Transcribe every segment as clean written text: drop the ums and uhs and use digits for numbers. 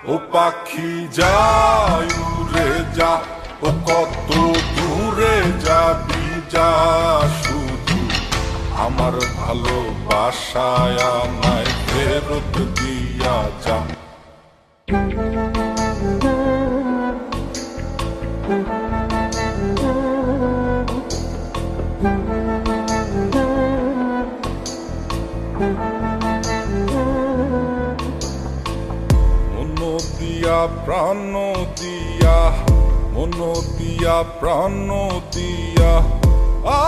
ও পাখি যায় উড়ে যা, ও কত দূরে যাবি যা, শুধু আমার ভালোবাসায় আমায় ফেরত দিয়া যা। মন দিয়া প্রাণ দিয়া, মন দিয়া প্রাণ দিয়া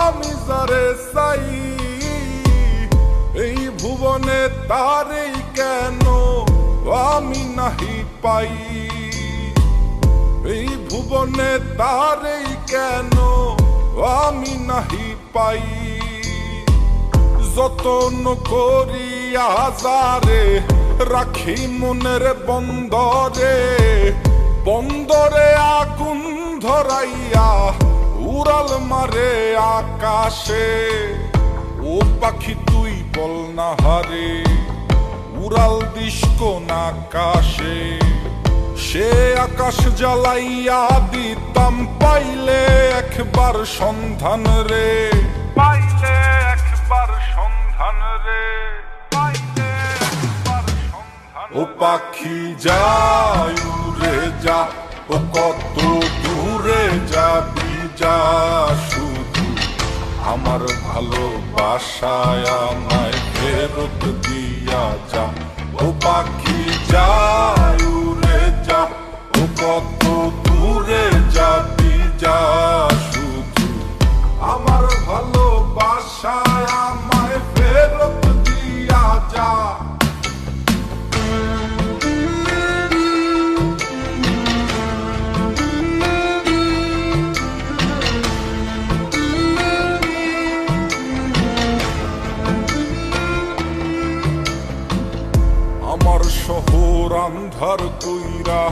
আমি যারে চাই, এই ভুবনে তারেই কেন আমি নাহি পাই, এই ভুবনে তারেই কেন আমি নাহি পাই। যতন করিয়া যারে রাখি মনের বন্দরে, বন্দরে আগুন ধরাইয়া উড়াল মারে আকাশে। ও পাখি তুই বল না হারে, উড়াল দিস কোন আকাশে, সে আকাশ জ্বালাইয়া দিতাম পাইলে একবার সন্ধান রে, পাইলে একবার সন্ধান রে, পাইলে একবার সন্ধান। ও পাখি যায় উড়ে যা, ও কত দূরে যাবি যা, শুধু আমার ভালোবাসায় আমায় ফেরত দিয়া যা। ও পাখি যায় উড়ে যা, ও কত দূরে যাবি যা, শুধু আমার ভালোবাসায় আমায় ফেরত দিয়া যা। আমার শহর আন্ধার কইরা,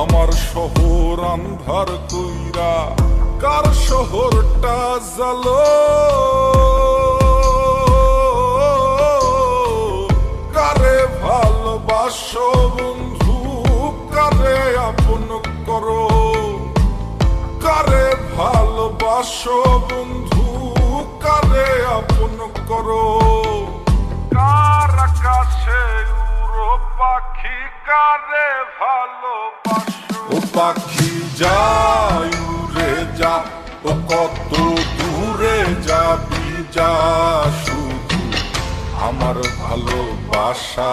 আমার শহর আন্ধার কইরা কার শহরটা জ্বালো, কারে ভালোবাসো বন্ধু, কারে আপন করো, কারে ভালোবাসো বন্ধু, কারে আপন করো। কার আকাশে উড়ো পাখি, কারে ভালোবাসো। ও পাখি যায় উড়ে যা, ও কত দূরে যাবি যা, শুধু আমার ভালোবাসা।